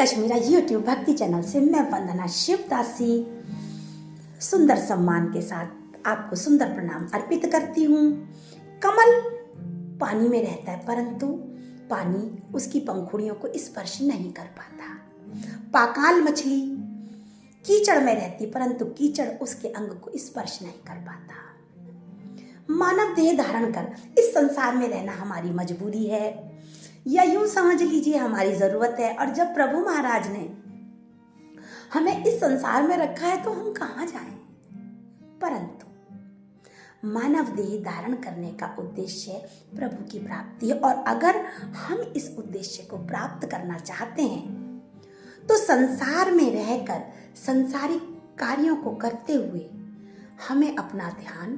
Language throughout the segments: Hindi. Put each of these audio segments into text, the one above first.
कश्मीरा यूट्यूब भक्ति चैनल से मैं वंदना शिवदासी सुंदर सम्मान के साथ आपको सुंदर प्रणाम अर्पित करती हूँ। कमल पानी में रहता है परंतु पानी उसकी पंखुड़ियों को स्पर्श नहीं कर पाता। पाकाल मछली कीचड़ में रहती परंतु कीचड़ उसके अंग को स्पर्श नहीं कर पाता। मानव देह धारण कर इस संसार में रहना हमारी मजबूरी है या यूं समझ लीजिए हमारी जरूरत है। और जब प्रभु महाराज ने हमें इस संसार में रखा है तो हम कहाँ जाएं? परंतु मानव देह धारण करने का उद्देश्य प्रभु की प्राप्ति है और अगर हम इस उद्देश्य को प्राप्त करना चाहते हैं तो संसार में रहकर संसारिक कार्यों को करते हुए हमें अपना ध्यान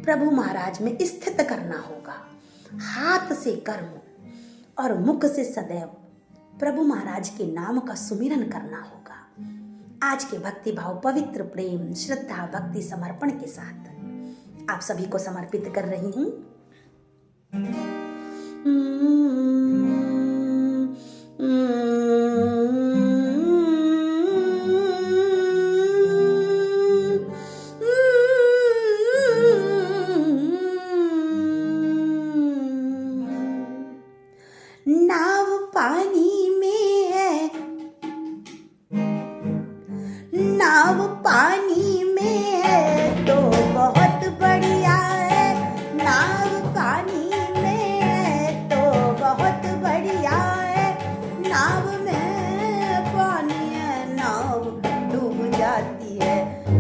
प्रभु महाराज में स्थित करना होगा। हाथ से कर्म और मुख से सदैव प्रभु महाराज के नाम का सुमिरन करना होगा। आज के भक्ति भाव पवित्र प्रेम श्रद्धा भक्ति समर्पण के साथ आप सभी को समर्पित कर रही हूँ। नाव पानी में है, नाव पानी में है तो बहुत बढ़िया है। नाव पानी में है तो बहुत बढ़िया है। नाव में पानी है नाव डूब जाती है।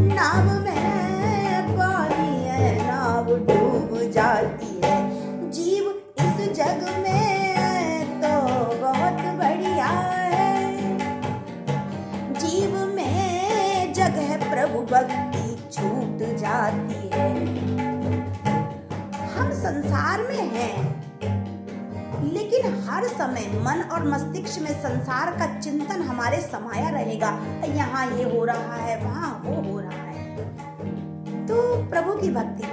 नाव में पानी है नाव डूब जाती है। जीव इस जग में बढ़िया है। जीव में जगह प्रभु भक्ति छूट जाती है। हम संसार में हैं लेकिन हर समय मन और मस्तिष्क में संसार का चिंतन हमारे समाया रहेगा। यहाँ ये हो रहा है वहाँ वो हो रहा है तो प्रभु की भक्ति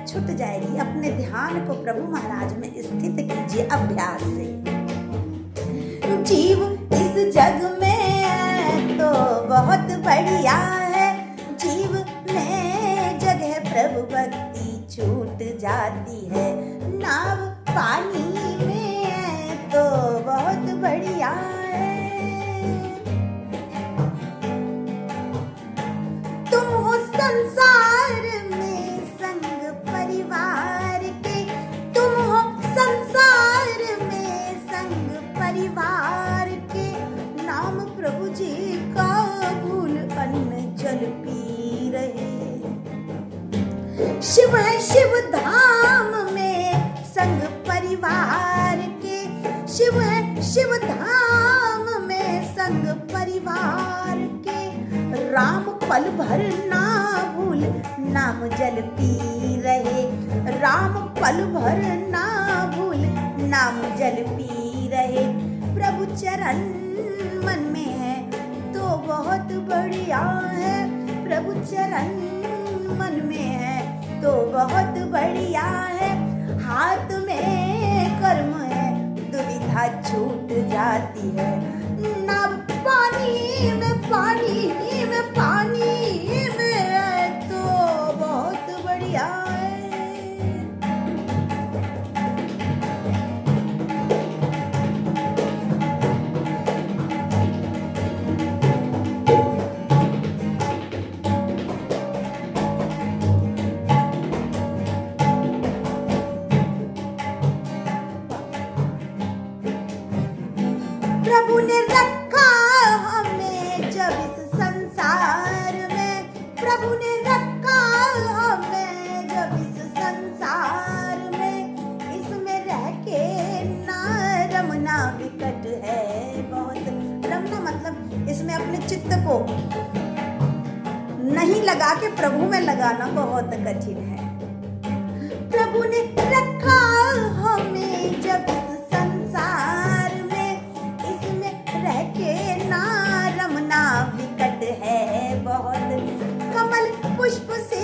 छूट जाएगी। अपने ध्यान को प्रभु महाराज में स्थित कीजिए अभ्यास से। जीव इस जग में तो बहुत बढ़िया है। जीव में जगह प्रभु भक्ति छूट जाती है। नाव पानी में है तो बहुत बढ़िया है। तुम हो संसार में संग परिवार के। तुम हो संसार में संग परिवार के। नाम प्रभु जी का भूल अन्न जल पी रहे। शिव है शिव धाम में संग परिवार के। शिव है शिव धाम में संग परिवार के। राम पल भर ना भूल नाम जल पी रहे। राम पल भर ना भूल नाम जल पी रहे। प्रभु चरण मन में है तो बहुत बढ़िया है। प्रभु चरण मन में है तो बहुत बढ़िया है। हाथ में कर्म है दुविधा छूट जाती है। नाव पानी में पानी में पानी में है तो बहुत बढ़िया है। प्रभु ने रखा हमें जब इस संसार में। प्रभु ने रखा हमें जब इस संसार में। इसमें रह के ना रमना विकट है बहुत। रमना मतलब इसमें अपने चित्त को नहीं लगा के प्रभु में लगाना बहुत कठिन है। प्रभु ने रखा हमें जब इस संसार में। इसमें रह के ना रमना विकट है बहुत। कमल पुष्प से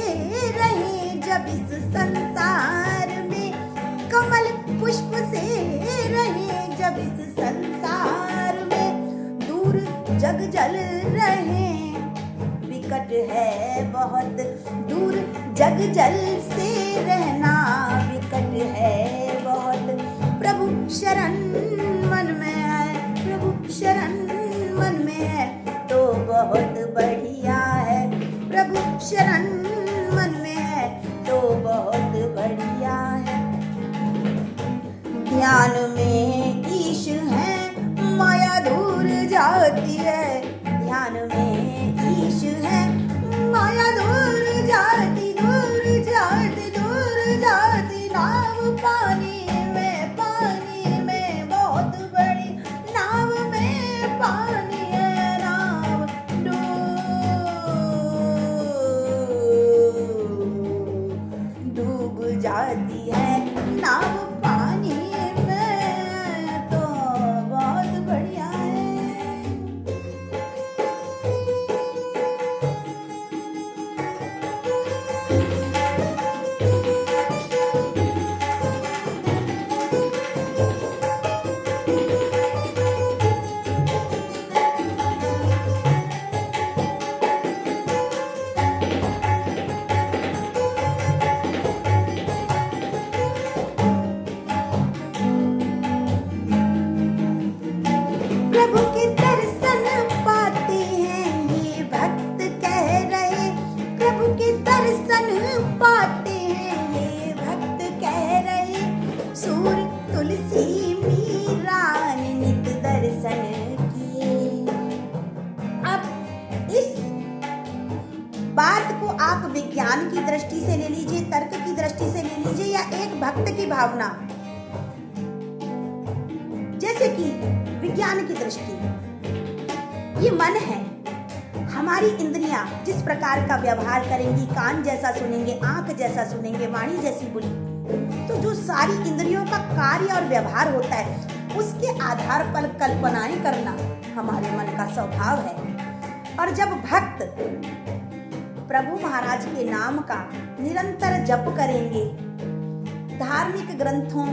रहे जब इस संसार में। कमल पुष्प से रहे जब इस संसार में। जग जल रहे, विकट है बहुत दूर जग जल से रहना, विकट है बहुत। प्रभु शरण मन में है, प्रभु शरण मन में है तो बहुत बढ़िया है, प्रभु शरण मन में है तो बहुत बढ़िया है। ध्यान में ईश है माया दूर जाती है, ध्यान में ईश है माया दूर जाती, दूर जाती, दूर जाती। नाव पानी में बहुत बड़ी, नाव में पानी है, नाव डूब जाती है, नाव पानी में तो बहुत बढ़िया है। प्रभु के दर्शन पाते हैं ये भक्त कह रहे, प्रभु के दर्शन पाते हैं ये भक्त कह रहे। सूर तुलसी मीरा ने नित दर्शन किए। अब इस बात को आप विज्ञान की दृष्टि से ले लीजिए, तर्क की दृष्टि से ले लीजिए, या एक भक्त की भावना, जैसे कि विज्ञान की दृष्टि, ये मन है, हमारी इंद्रियां जिस प्रकार का व्यवहार करेंगी, कान जैसा सुनेंगे, आंख जैसा सुनेंगे, वाणी जैसी बोली, तो जो सारी इंद्रियों का कार्य और व्यवहार होता है उसके आधार पर कल्पनाएं करना हमारे मन का स्वभाव है। और जब भक्त प्रभु महाराज के नाम का निरंतर जप करेंगे, धार्मिक ग्रंथों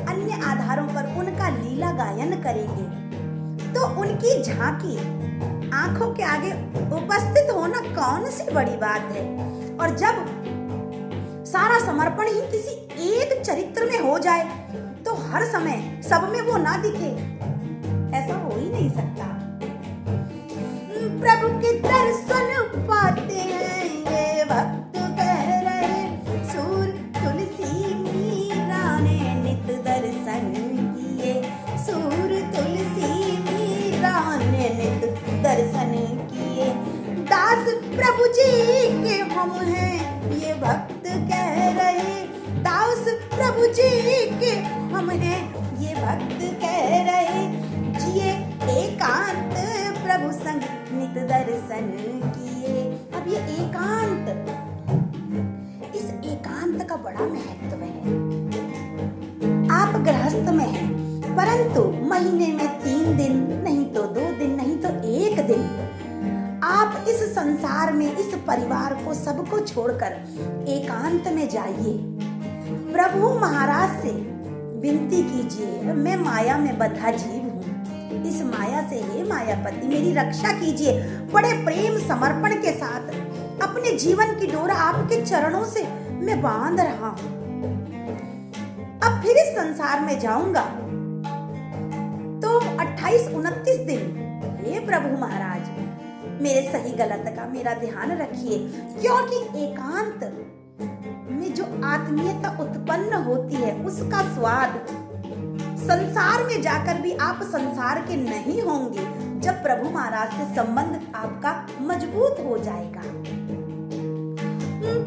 अन्य आधारों पर उनका लीला गायन करेंगे, तो उनकी झांकी आंखों के आगे उपस्थित होना कौन सी बड़ी बात है। और जब सारा समर्पण ही किसी एक चरित्र में हो जाए तो हर समय सब में वो ना दिखे, ऐसा हो ही नहीं सकता। प्रभु के दर्शन पाते हैं ये भक्त कह रहे, सूर तुलसी मीरा ने नित दर्शन किए, सूर तुलसी मीरा ने नित दर्शन किए। दास प्रभु जी के हम हैं ये भक्त कह रहे, दास प्रभु जी के हम हैं ये भक्त कह रहे। जिए एकांत प्रभु संग नित दर्शन किए। अब ये एकांत, इस एकांत का बड़ा महत्व है। आप गृहस्थ में हैं, परंतु महीने में 3 दिन, नहीं तो 2 दिन, नहीं तो 1 दिन आप इस संसार में इस परिवार को सबको छोड़कर एकांत में जाइए। प्रभु महाराज से विनती कीजिए, मैं माया में बद्धा जीव हूँ, इस माया से हे मायापति मेरी रक्षा कीजिए। बड़े प्रेम समर्पण के साथ अपने जीवन की डोर आपके चरणों से मैं बांध रहा हूँ। अब फिर इस संसार में जाऊंगा तो 28-29 दिन हे प्रभु महाराज मेरे सही गलत का मेरा ध्यान रखिए, क्योंकि एकांत में जो आत्मीयता उत्पन्न होती है उसका स्वाद संसार में जाकर भी आप संसार के नहीं होंगे जब प्रभु महाराज से संबंध आपका मजबूत हो जाएगा।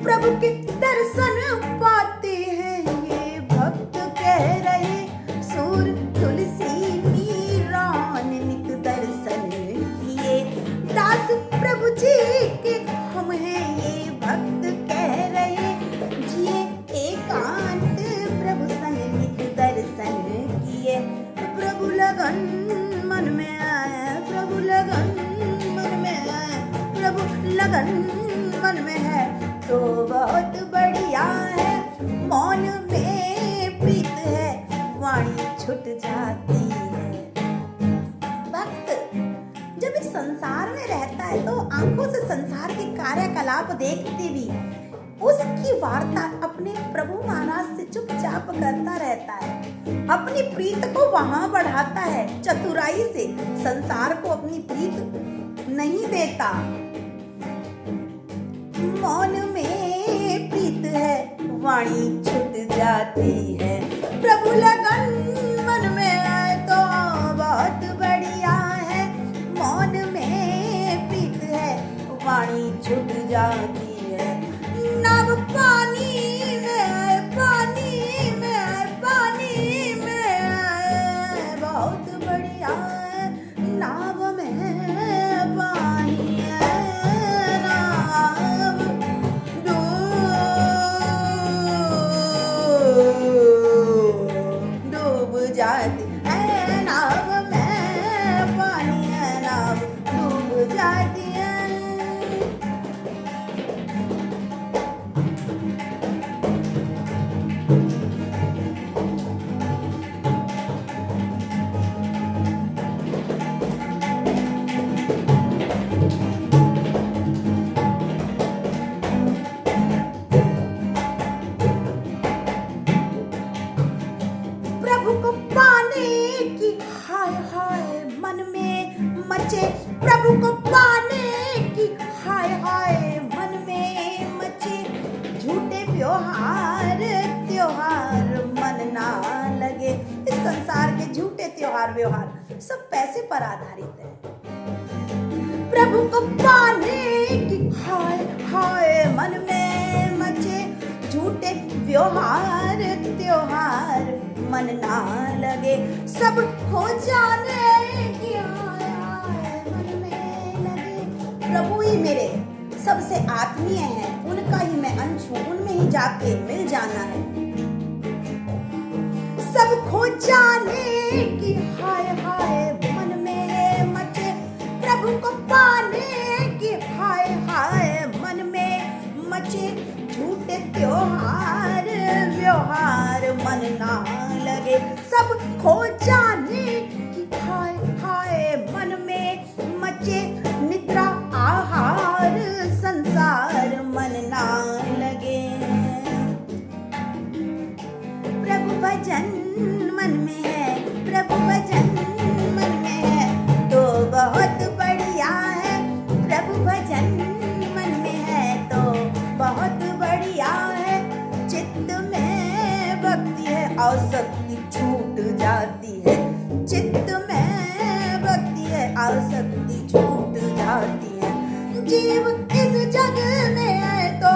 प्रभु के दर्शन पाते हैं ये भक्त कह रहे, सूर तुलसी मीरा ने नित दर्शन किए। दास प्रभु जी के हम हैं ये भक्त कह रहे, जिए एकांत प्रभु संग नित दर्शन किए। प्रभु लगन मन में आए, प्रभु लगन मन में आए, प्रभु लगन मन में है तो बहुत बढ़िया है। मौन में प्रीत है वाणी छूट जाती है। भक्त जब इस संसार है तो आंखों से संसार के कार्यकलाप देखते भी उसकी वार्ता अपने प्रभु महाराज से चुपचाप करता रहता है। अपनी प्रीत को वहां बढ़ाता है, चतुराई से संसार को अपनी प्रीत नहीं देता। मौन में प्रीत है, वाणी छूट जाती है। प्रभु लगन मन में आए तो बहुत बढ़िया है। मौन में प्रीत है, वाणी छूट जाती है। नाव पानी में आए, पानी में आए, पानी में आए, बहुत बढ़िया है। नाव में पानी है, नाव डूब जाती है। नाव में पानी है, नाव डूब जाती है। प्रभु को पाने की हाय हाय मन में मचे। प्रभु को पाने की हाय हाय मन में मचे। झूठे त्योहार त्योहार मन ना लगे। इस संसार के झूठे त्योहार व्यवहार सब पैसे पर आधारित है। प्रभु को पाने की हाय हाय मन में मचे। झूठे व्यवहार त्योहार मन ना लगे। सब हो जाने की हाय हाय मन में लगे। प्रभु ही मेरे सबसे आत्मीय है, उनका ही मैं अंश हूँ, उनमें ही जाके मिल जाना है। सब खो जाने की हाय हाय मन में मचे। प्रभु को पाने की हाय हाय मन में मचे। झूठे त्योहार व्यवहार मन ना लगे। सब खो जाने की हाय हाय मन में मचे। निद्रा आहार संसार मन ना लगे। प्रभु भजन मन में है, प्रभु भजन मन में है तो बहुत बढ़िया है। प्रभु भजन मन में है तो बहुत बढ़िया है। चित्त में भक्ति है, आसक्ति छूट जाती है। चित्त में भक्ति है, आसक्ति छूट जाती है। जीव इस जग में आए तो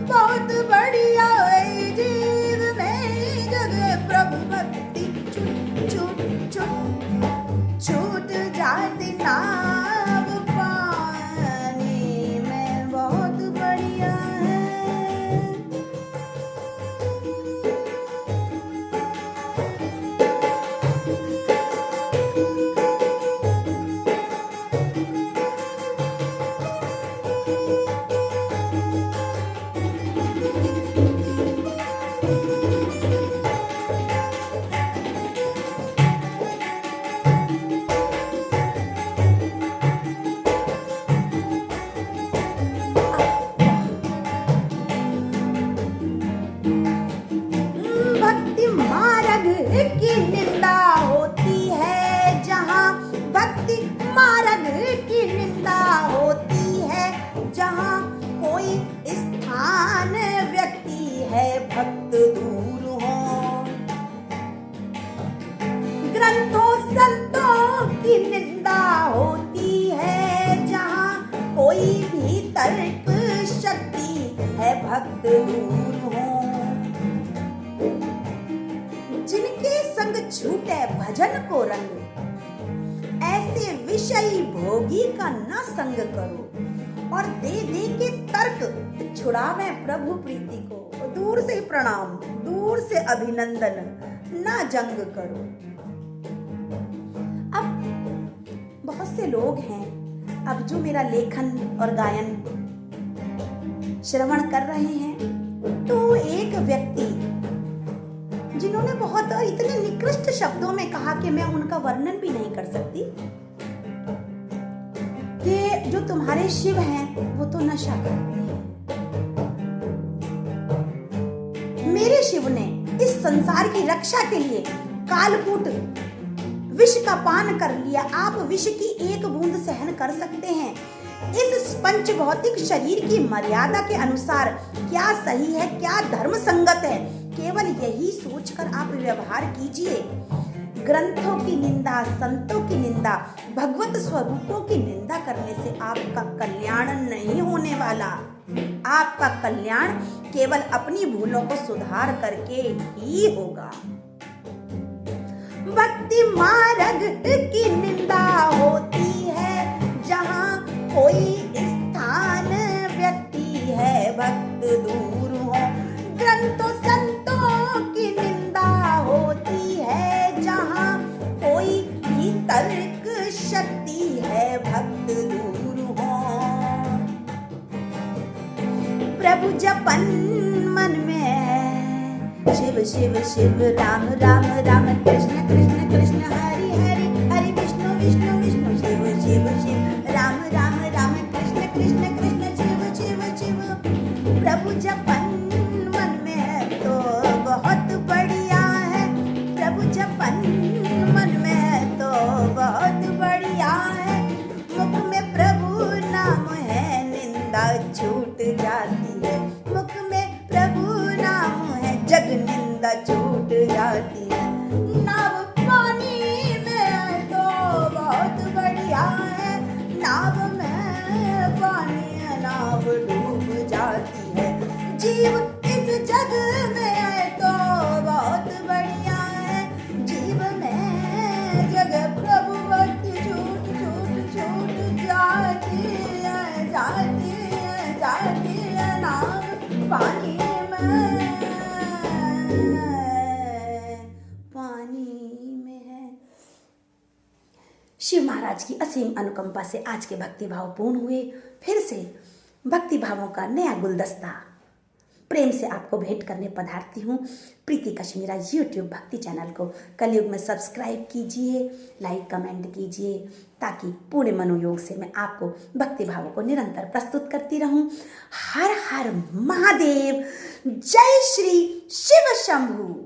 बहुत बढ़िया है। जीव में जग प्रभु भक्ति छूट छूट जाती। नाव पानी में बहुत बढ़िया है। भक्ति मार्ग की निंदा होती है जहाँ। भक्ति मार्ग की निंदा होती है जहाँ। कोई स्थान व्यक्ति है भक्त दूर हो। ग्रंथों संतों की निंदा होती है जहाँ। कोई भी तर्क शक्ति है भक्त दूर हो। जिनके संग छूटे भजन को रंग, ऐसे विषयी भोगी का न संग करो। और दे दे के तर्क छुड़ावे प्रभु प्रीति को। दूर से प्रणाम, दूर से अभिनंदन, ना जंग करो। अब बहुत से लोग हैं अब जो मेरा लेखन और गायन श्रवण कर रहे हैं, तो एक व्यक्ति जिन्होंने बहुत इतने निकृष्ट शब्दों में कहा कि मैं उनका वर्णन भी नहीं कर सकती, कि जो जो तुम्हारे शिव हैं वो तो नशा करते हैं। मेरे शिव ने इस संसार की रक्षा के लिए कालकूट विष का पान कर लिया। आप विष की एक बूंद सहन कर सकते हैं। इस पंच भौतिक शरीर की मर्यादा के अनुसार क्या सही है, क्या धर्म संगत है, केवल यही सोचकर आप व्यवहार कीजिए। ग्रंथों की निंदा, संतों की निंदा, भगवत स्वरूपों की निंदा करने से आपका कल्याण नहीं होने वाला। आपका कल्याण केवल अपनी भूलों को सुधार करके ही होगा। भक्ति मार्ग की निंदा होती है जहाँ कोई स्थान व्यक्ति है भक्त दूर हो। ग्रंथों संतों की निंदा होती है जहाँ कोई भी तर्क शक्ति है भक्त दूर हो। प्रभु जपन मन में है, शिव शिव शिव राम राम राम, कृष्ण कृष्ण कृष्ण हरि हरि हरि, विष्णु विष्णु विष्णु, शिव शिव शिव राम राम राम, कृष्ण कृष्ण कृष्ण, शिव शिव शिव। प्रभु जपन मन में है तो बहुत बढ़िया है, प्रभु जपन मन में है तो बहुत बढ़िया है। मुख में प्रभु नाम है, निंदा छूट जाती है। मुख में प्रभु नाम है, जग निंदा छूट जाती है। नाव पानी में है तो बहुत बढ़िया है, नाव में पानी है, नाव डूब जाती है। जीव इस जग में है तो बहुत बढ़िया है, जीव में जग प्रभु भक्ति छूट छूट छूट जाती है, जाती है, जाती है। नाव पानी में है। शिव महाराज की असीम अनुकंपा से आज के भक्ति भाव पूर्ण हुए। फिर से भक्ति भावों का नया गुलदस्ता प्रेम से आपको भेंट करने पधारती हूँ। प्रीति कश्मीरा यूट्यूब भक्ति चैनल को कलयुग में सब्सक्राइब कीजिए, लाइक कमेंट कीजिए, ताकि पूर्ण मनोयोग से मैं आपको भक्ति भावों को निरंतर प्रस्तुत करती रहूं। हर हर महादेव, जय श्री शिव शंभू।